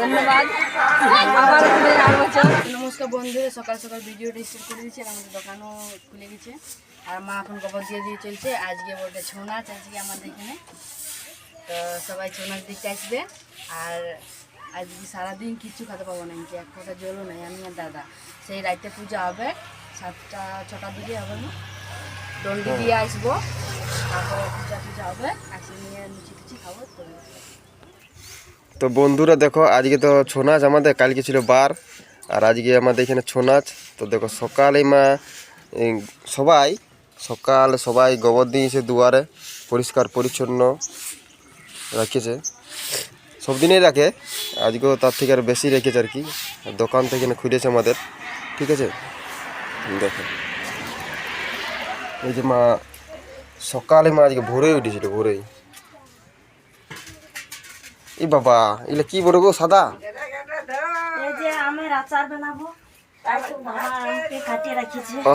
ধন্যবাদ। আবার নমস্কার বন্ধুরা, সকাল সকাল ভিডিওটা স্টার্ট করে দিচ্ছি। আমাদের দোকানও খুলে গেছে আর মা এখন গোবর দিয়ে চলছে। আজকে বলতে ছৌ নাচ আজকে আমাদের এখানে, তো সবাই ছৌ নাচ দেখতে আসবে। আর আজকে সারাদিন কিচ্ছু খেতে পাবো না, এক ফোঁটা জলও নাই। আমি আর দাদা সেই রাতে পূজা হবে 7-6টার দিকে হবে না, দণ্ডি দিয়ে আসবো, তারপরে পূজা হবে, আসি নিয়ে লুচি খাবো। তো বন্ধুরা দেখো, আজকে তো ছৌ নাচ আমাদের, কালকে ছিল বার, আর আজকে আমাদের এখানে ছৌ নাচ। তো দেখো সকালে মা সবাই গোবর দিয়েছে, দুয়ারে পরিষ্কার পরিচ্ছন্ন রাখেছে। সব দিনেই রাখে, আজকেও তার থেকে আর বেশি রেখেছে আর কি। দোকান থেকে খুলেছে আমাদের, ঠিক আছে। দেখো এই যে মা সকালে আজকে ভোরেই উঠেছিল, ভোরেই। এই বাবা, এগুলো কি বলবো, সাদা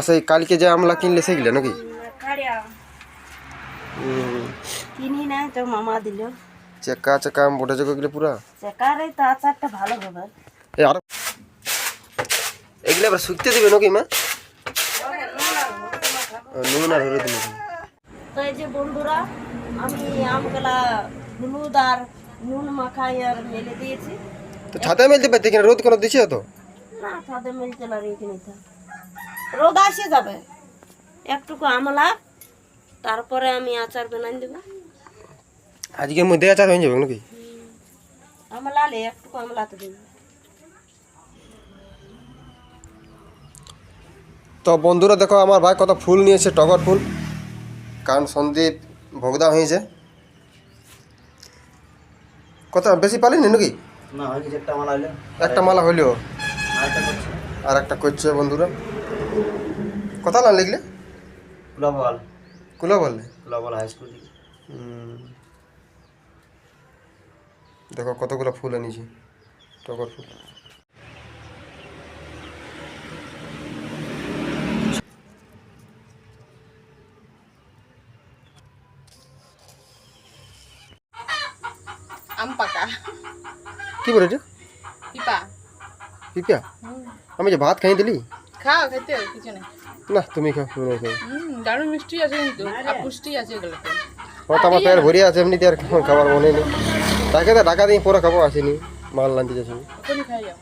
সেই কালকে যে আমলা কিনলে সেগুলো নাকি? কিনি না তো, মামা দিল। চেকা চেকা আম বটে গেলে পুরা চেকারে তো আচারটা ভালো হবে। এই আর এগুলো আবার শুকতে দিবে নাকি মা? নুন আর হলুদ দিবে। তো এই যে বন্ধুরা, আমি আমগুলা হলুদ আর নুন মাখাই আর মেলে দিয়েছি। তো ছাদে মেলতে পারতে, কিনা রোদ করে দিছে তো? না, ছাদে মেলতে না, রেখে নিতে। রোদ আসে যাবে, একটুকু আমলা, তারপরে আমি আচার বানাই দেবো। আজকের মধ্যে আচার হয়ে যাবে নাকি? আমলালে একটুকু আমলাতে দেব। তো বন্ধুরা দেখো, আমার ভাই কত ফুল নিয়েছে, টগর ফুল, কারণ সন্দীপ ভোগদা হয়েছে। কত বেশি পালিনি নাকি? না, হয়নি, একটা মালা হইলো। একটা মালা হইলেও আরেকটা করছে। আর একটা করছে বন্ধুরা। কথা না লিখলে কুলাবল কুলো বললে হাই স্কুল থেকে। দেখো কতগুলো ফুল এনেছি, টগর ফুল। আম পাকা কি বলে এটা? পিপা। পিপিয়া? আমি যে ভাত খাই দিলি। খাও, খেতে কিছু নেই। না তুমি খাও, তুমি খাও। দারুণ মিষ্টি আছে কিন্তু, আর পুষ্টি আছে এগুলোতে। হয়তো আমার পেট ভরে আছে, এমনিতে আর খাবার মনে নেই। তাকে তো ঢাকা দিয়ে পরে খাবো, আসেনি মাল আনতে যাচ্ছি। এখনই খাই যাও।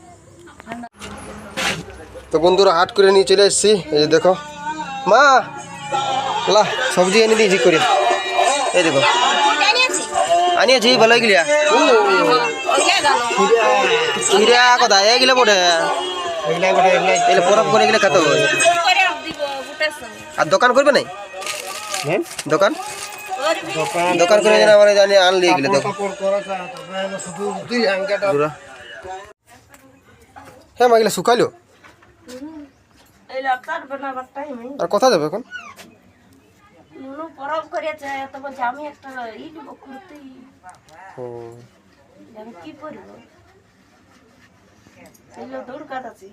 তো বন্ধুরা হাট করে নিয়ে চলে এসেছি। এই যে দেখো মা, লা সবজি এনে দিয়েছি করে। এই দেখো আনিয়েছি, ভালো গিলিয়া খিরা কথা এগুলো বটে, এগুলো পরব করে গেলে খাতে হবে। আর দোকান করবে নাই? দোকান দোকান করে আমার জানি আনলি এগুলো। দেখো হ্যাঁ মা, এগুলো শুকাইলো। আর কথা যাবে এখন? পরব করেছে তো বলছে আমি একটা ই নিব, কুর্তি। আমি কি পরব? এগুলো দৌড় কাটাচ্ছি।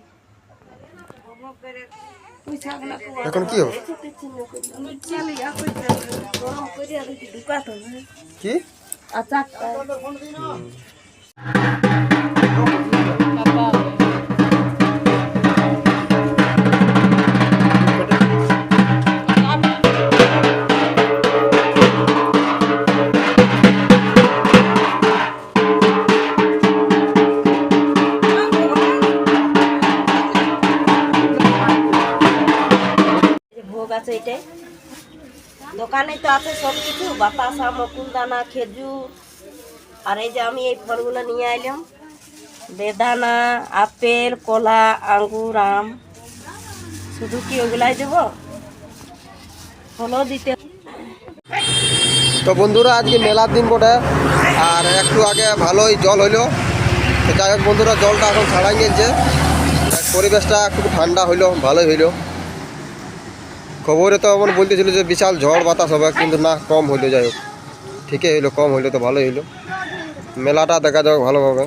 এখন কি হবে? কি আচারটা আছে। এটাই দোকানে তো আছে সব কিছু, বাতাসা, মকুলদানা, খেজুর। আর এই যে আমি এই ফলগুলো নিয়ে আইলাম, বেদানা, আপেল, কলা, আঙ্গুর, আম। শুধু কি ওগুলাই দেবো, ফলও দিতে। তো বন্ধুরা আজকে মেলার দিন বটে, আর একটু আগে ভালোই জল হইলো। তো যাই হোক বন্ধুরা, জলটা এখন ছাড়াই গেছে, পরিবেশটা খুব ঠান্ডা হইলো, ভালোই হইলো। খবরে তো এমন বলতেছিল যে বিশাল ঝড় বাতাস হবে, কিন্তু না, কম হইলো। যাই হোক ঠিকই হইলো, কম হইলো তো ভালোই হইলো। মেলাটা দেখা যাক ভালোভাবে।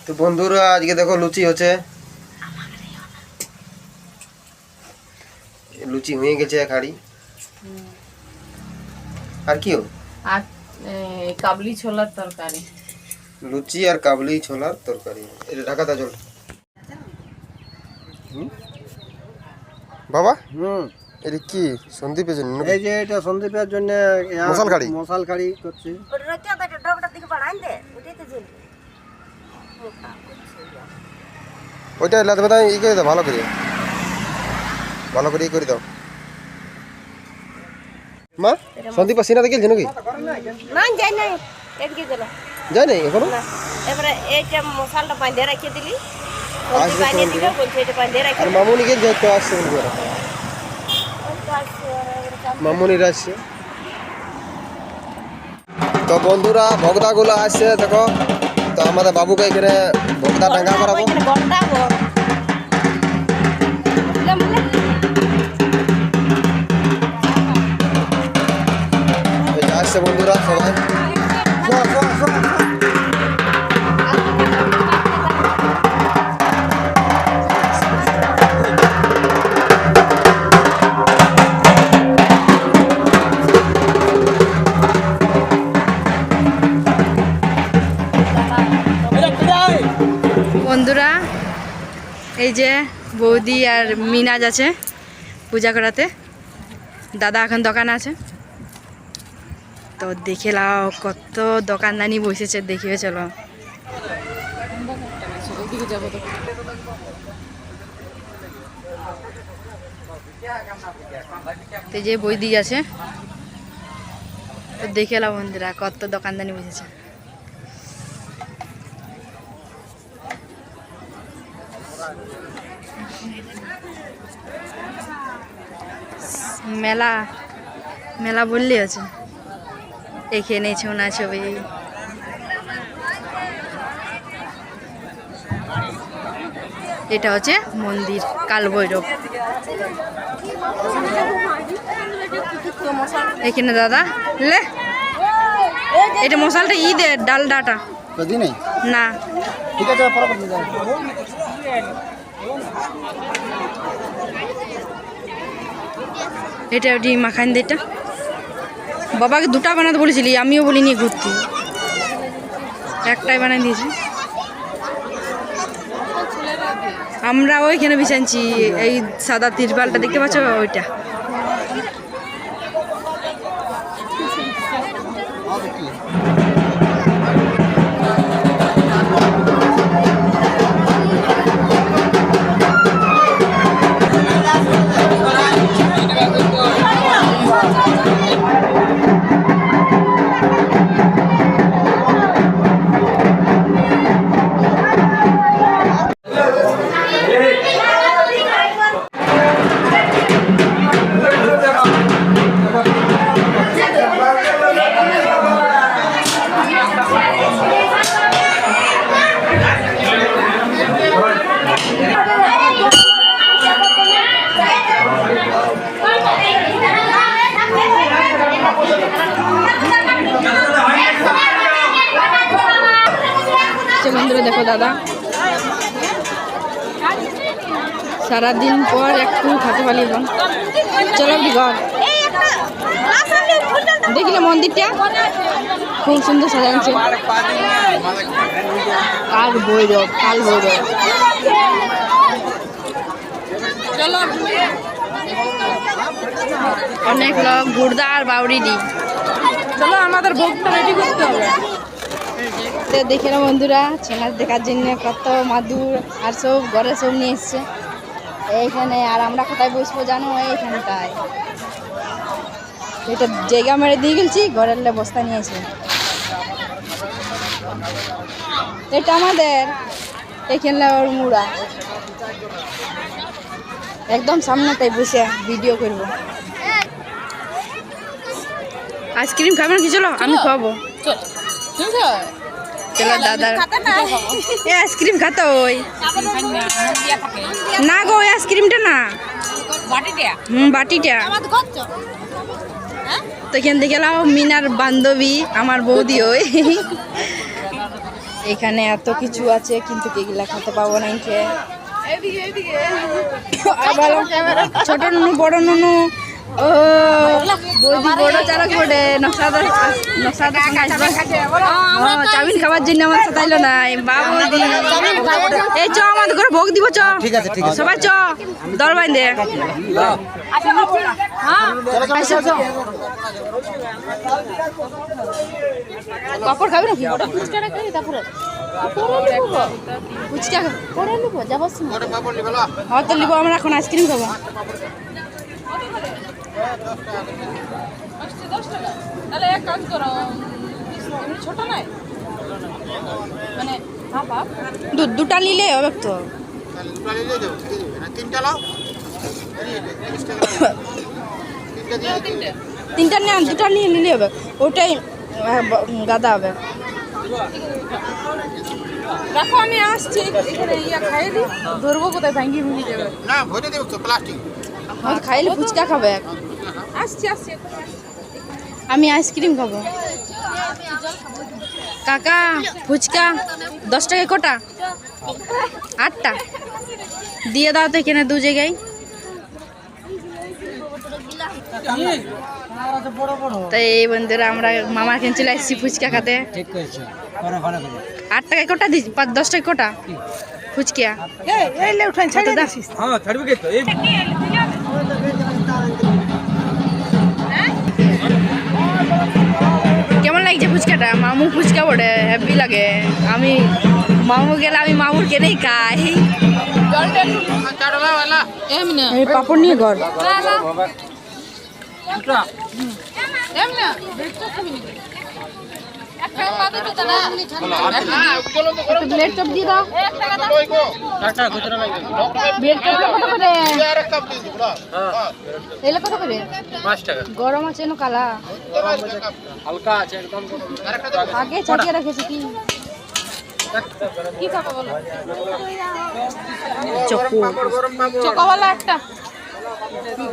তো বন্ধুরা আজকে দেখো লুচি হচ্ছে, লুচি হয়ে গেছে এক হাঁড়ি। আর কি হবে? আর কাবলি ছোলার তরকারি। লুচি আর কাবলি ছোলার তরকারি। এটা ঢাকাটা চল বাবা। এটা কি সন্দীপের জন্য? এই যে এটা সন্দীপের জন্য মশাল গাড়ি। মশাল গাড়ি করছি। ওইটা লাতে বাদা ই করে দাও, ভালো করে ভালো করে ই করে দাও। মা সন্দীপ সিনাতে গেছে নাকি? না যাই নাই, এদিকে গেল যায় নাই এখনো? না। এবারে এইটা মশালটা বাঁধে রেখে দিলি, আসবে বানিয়ে তখন দিবে, বলছে এটা বাঁধে রেখে আর মামুনি গেছে তো আসছে বলবো ওরা। মামুনির আসছে। তো বন্ধুরা ভগদাগুলো আসছে দেখো। তো আমাদের বাবুকে এখানে ভগদা ডাঙ্গা করাবো। এই যে আসছে বন্ধুরা সবাই। বন্ধুরা এই যে বৌদি আর মিনাজ আছে পূজা করাতে। দাদা এখন দোকানে আছে। তো দেখে লাও কত দোকানদানি বসেছে, দেখিয়ে চলো। তো যে বৌদি আছে, তো দেখে লাও বন্ধুরা কত দোকানদানি বসেছে। মেলা মেলা বললে আছে। এখানে ছোনা ছবি। এটা হচ্ছে মন্দির কালভৈরব। এখানে দাদা লে এটা মশালটা ঈদের ডালডাটা দিনে না। ঠিক আছে পরবর্তী যাও। এটা ওটি মাখান দিটা বাবাকে দুটা বানাতে বলেছিলি, আমিও বলিনি ঘুরতে, একটাই বানাই দিয়েছি। আমরা ওইখানে বিছানছি, এই সাদা তিরপালটা দেখতে পাচ্ছ ওইটা। বন্ধুরা দেখো দাদা সারাদিন পর একটু খাতে পারি। এখন চলো আপনি ঘর দেখলে মন্দিরটা খুব সুন্দর সাজাচ্ছে। কাল ভৈরব অনেক লোক গুড়দা আর বাউরি দি। চলো আমাদের ভোগটা রেডি করতে হবে। তো দেখে না বন্ধুরা ছেনার দেখার জন্য কত মাদুর আর সব ঘরে সব নিয়ে এসছে এইখানে। আর আমরা কোথায় বসবো জানো? এইখানটায় এটা জায়গা মেরে দিয়ে গেছি, ঘরের বস্তা নিয়েছে। এটা আমাদের এইখানে ওর মুড়া একদম সামনেটাই বসে ভিডিও করবো। আইসক্রিম খাবেন কি? চলো আমি খাওয়াবো। চলো দাদার আইসক্রিম খাতো ওই না গো, ওই আইসক্রিমটা না বাটিটা। তো এখান থেকে গেলাম মিনার বান্ধবী আমার বৌদি ওই। এখানে এত কিছু আছে কিন্তু এগুলা খেতে পাবো না। ছোট নুনু বড় নুনু ও বৌদি বড় চালক বটে নকশাদার সঙ্গে আসবে চাউমিন খাবার জন্য আমার সাথে আইলো না বাবু এই চ আমাদের ঘরে ভোগ দিব চ ঠিক আছে ঠিক আছে সবাই চ দল বাইন্দে পাপড় খাবি নাকি ফুচকাটা খাবি তারপরে ফুচকা পরে নিব যাবো হ্যাঁ তো নিব আমরা এখন আইসক্রিম খাবো তাহলে এক কাজ করো ছোট নাই মানে দুটা নিলে হবে তো তিনটা নিয়ে দুটা নিয়ে নিলে হবে ওটাই গাদা হবে রাখো আমি আসছি এখানে ইয়া খাই দিই ধরবো কোথায় ভাঙ্গি ভুঙ্গি যাবে না ভরে দেব তো প্লাস্টিক খাইলে ফুচকা খাবে আসছি আমি আইসক্রিম খাবো কাকা ফুচকা 10 টাকা কটা 8টা দিয়ে দাও তো এখানে দু জায়গায় তাই এই বন্ধুরা আমরা মামার এখানে চলে আসছি ফুচকা খেতে 8 টাকায় কটা দিচ্ছি 10 টাকা কটা ফুচকা কেমন লাগছে ফুচকাটা মামু ফুচকা বটে হ্যাপি লাগে আমি মামু গেলে আমি মামুর কেনেই খাই এই পাপড় নিয়ে ঘর ব্লেড চপ দিয়ে দাও ব্লেড চপ কত করে এলে কত করে 5 টাকা গরম আছে না কালা হালকা আছে একদম আগে ছাড়িয়ে রেখেছি কি কি খাবো বলো চকোওয়ালা একটা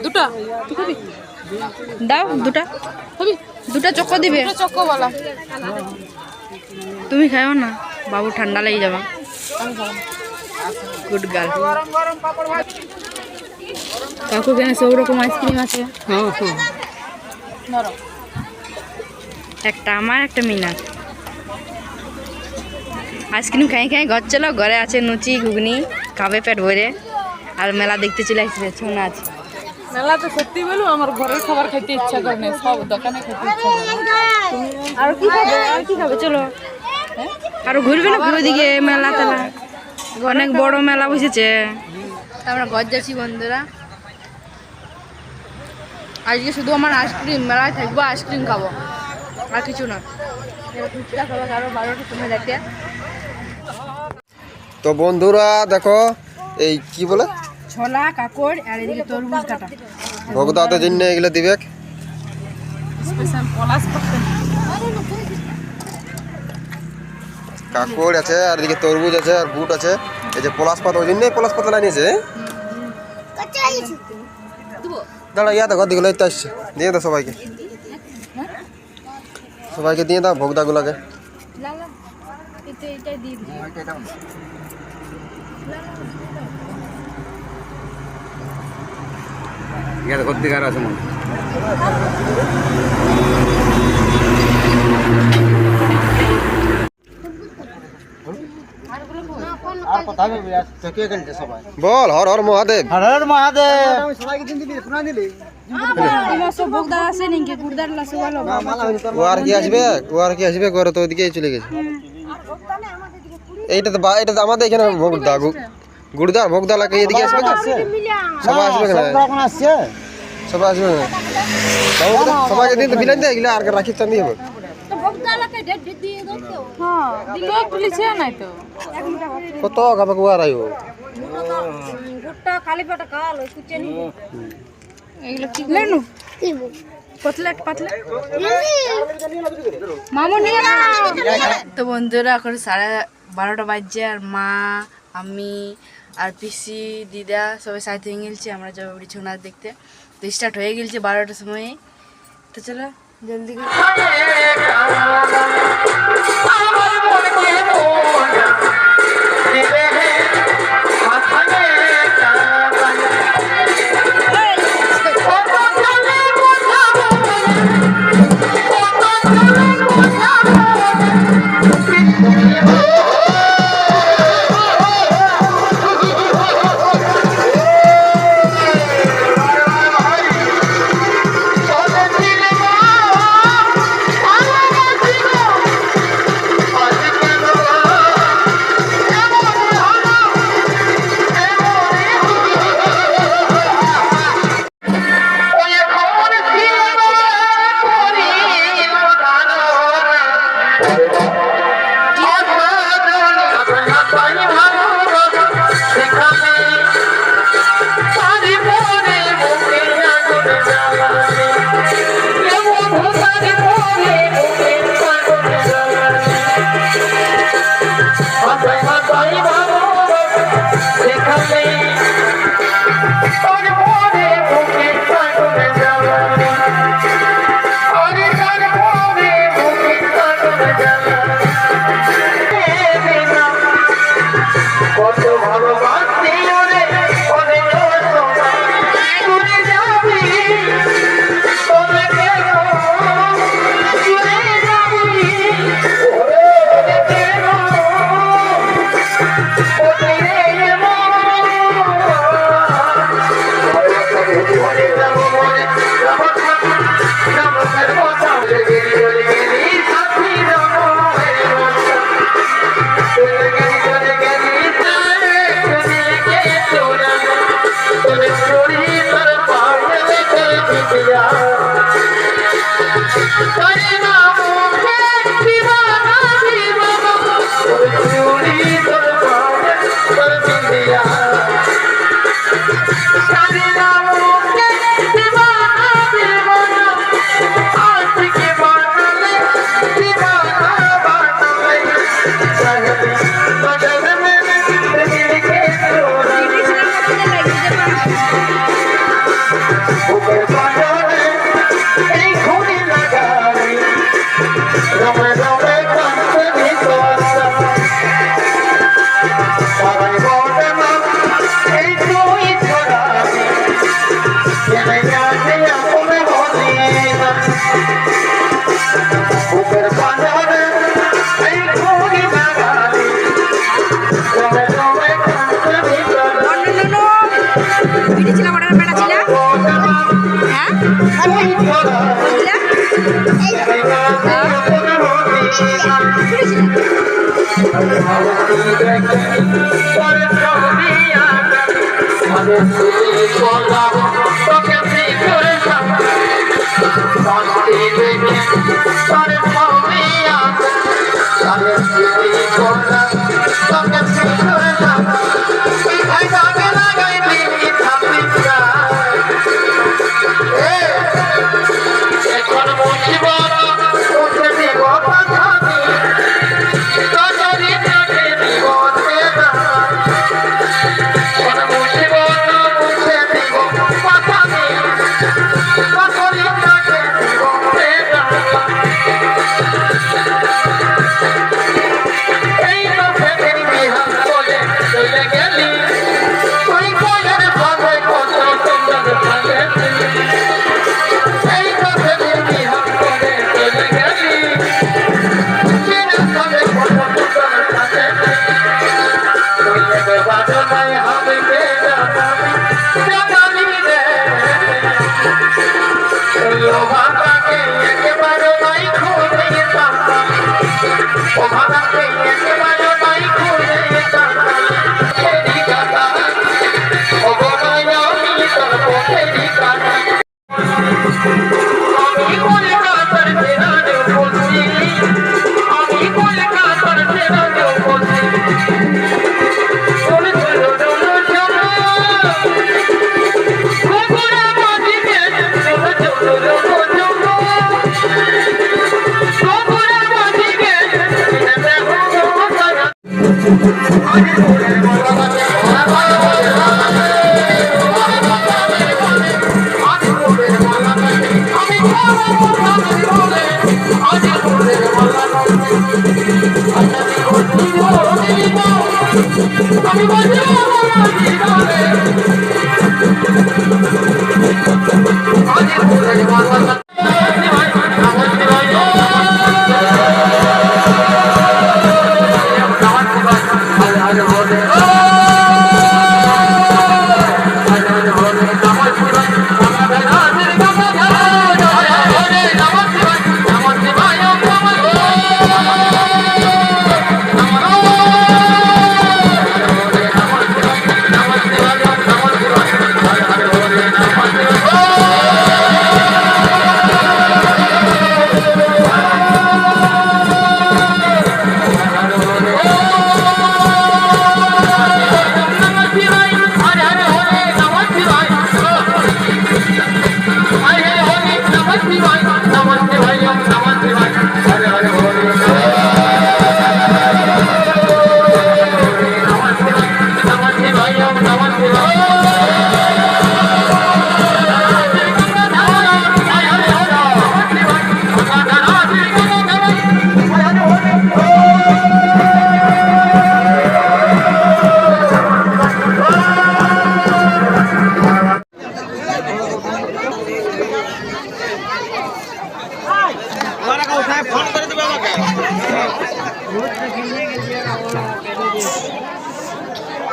দুটো দাও দুটা দুটা চকো দিবে চকোওয়ালা তুমি খাও না বাবু ঠান্ডা লেগে যাবে গুড গার্ল কাকু কেন সব রকম আইসক্রিম আছে একটা আমার একটা মিনা আইসক্রিম খাই খাই ঘর চলো ঘরে আছে লুচি ঘুগনি খাবে পেট ভরে আর মেলা দেখতে চলে আসবে শোনা আছে মেলা তো সত্যি বলো আমার ঘরের খাবার খেতে ইচ্ছা করে না সব দোকানে খেতে ইচ্ছা করে আর কি খাবে চলো আর ঘুরবে না ঘুরে দিকে মেলা তেলা অনেক বড় মেলা বসেছে আমরা ঘর যাচ্ছি বন্ধুরা আজকে শুধু আমার আইসক্রিম মেলায় থাকবো আইসক্রিম খাবো আর কিছু না ফুচকা খাবো আরো 12টার সময় দেখে তো বন্ধুরা দেখো এই কি বলে ছোলা কাকড় আর এদিকে তরমুজ কাটা ভোগদাতের জন্য এগুলো দিবে স্পেশাল পলাশ করতে কাকড় আছে আর এদিকে তরমুজ আছে আর বুট আছে এই যে পলাশ পাতা ওই জন্যই পলাশ পাতা লাগিয়েছে দাঁড়া ইয়া দেখো দিগুলো তো আসছে দিয়ে দাও সবাইকে সবাইকে দিয়ে দাও ভোগদাগুলোকে সত্যিকার আছে মনে আর কথা বলবি আর চকিয়ে গেলছে সবাই বল হর হর মহাদেব হর হর মহাদেব আমি সবাইকে দিন দিবি শোনা দিলি সব ভোগদার আছে নাকি গুড়দার লাসে ভালো মালা হইনি তোর ও আর কি আসবে ঘরে তো ওইদিকেই চলে গেছে এইটা তো এটা তো আমাদের এখানে ভোগদা গুড়দার ভোগদা লাগে এদিকে আসবে না সবাই আসবে না এখন আসছে সবাই আসবে না সবাইকে দিন তো বিলান দেয় এগুলো আর রাখি চান দিয়ে হবে লোক পুলিশে নাই তো কত খাবে আর আইও এগুলো কি লেনু পাতলা পাতলা মামু নিয়ে না তো বন্ধুরা এখন 12:30 বাজছে আর মা আমি আর পিসি দিদা সবাই সাথে হয়ে গেছে আমরা যাবো বিছানা দেখতে তো স্টার্ট হয়ে গেছে 12টার সময় তো চলো জলদি করে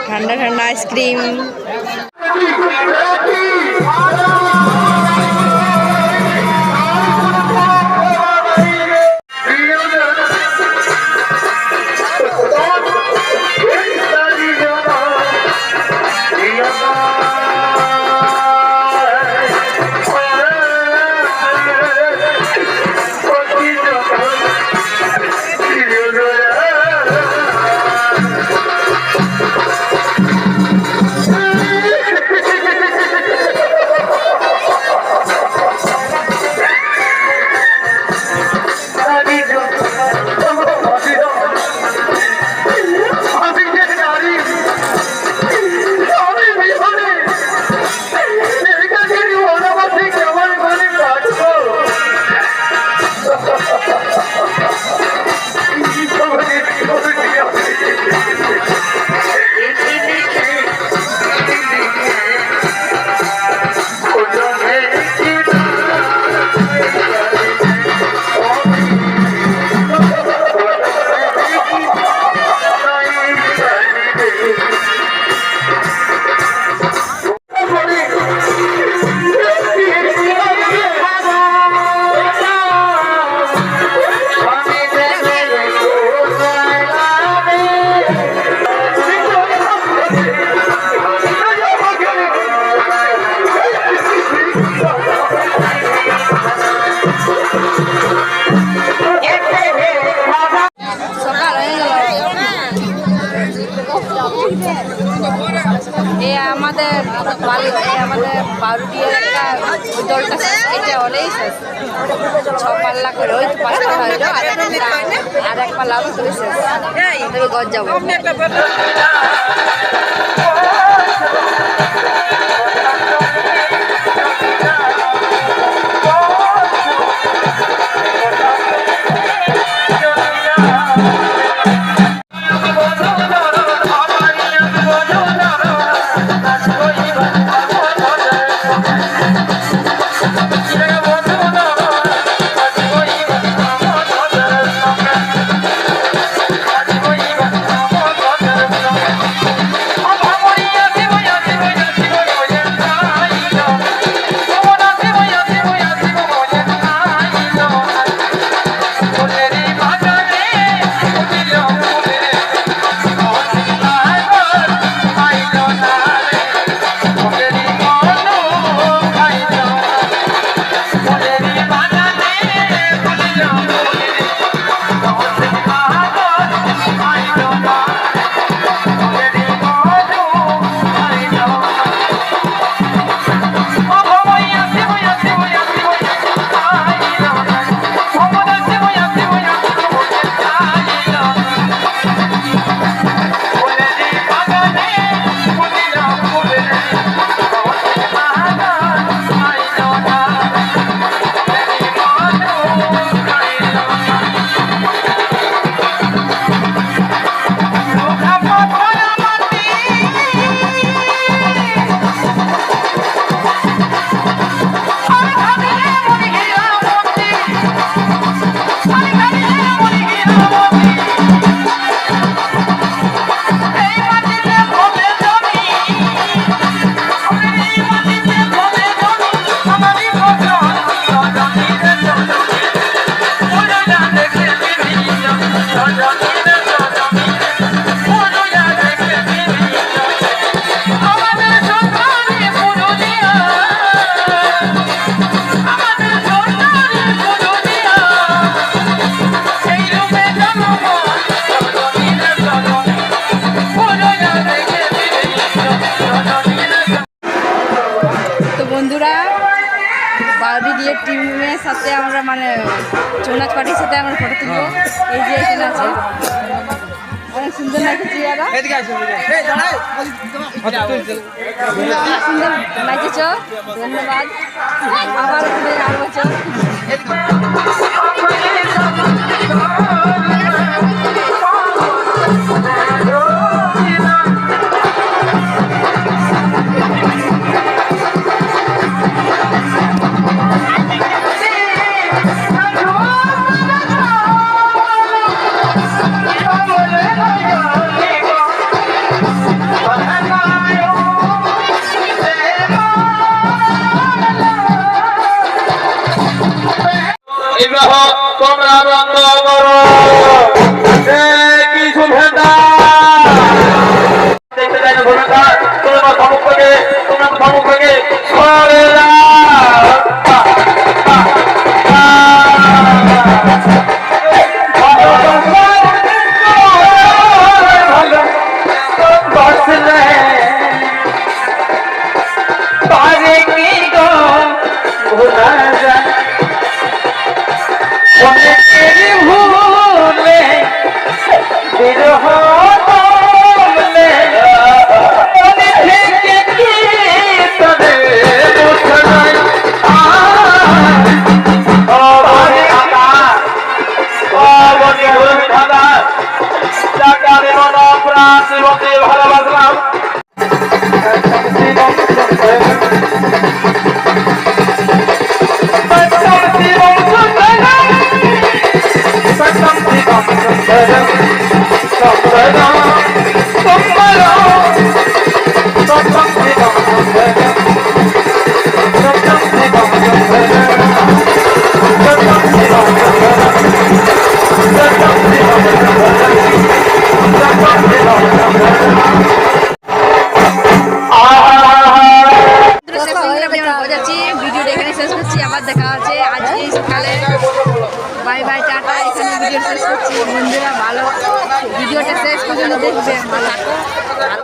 ঠান্ডা ঠান্ডা আইসক্রিম আমাদের বারুটিয়ার একটা ওই দলটা শেষ, এটা হলেই শেষ। 6 পাল্লা করে ওই তো 5 পাল্লা হইলো, আর এক পাল্লা হবে তবে শেষ, তবে গজ যাবো। বিয়ের টিমের সাথে আমরা মানে ছৌ নাচ পার্টির সাথে আমরা ফটো তুলবো। এই যে এখানে আছে, অনেক সুন্দর নাচেছে চেয়ারা, সুন্দর নাচেছ, ধন্যবাদ। আবার আর বছর তোমরা বন্ধ করো কিছু ভেদা দেখতে চাই না ভূমিকা তোমরা সম্মুখে সরে ভালোবাসলাম ভিডিওটা এখানে শেষ করছি, আবার দেখা হচ্ছে আজকে সকালে। Bye bye, tata. এখানে ভিডিও শেষ করছি। বন্ধুরা ভালো ভিডিওটা শেষ পর্যন্ত দেখবে, ভালো।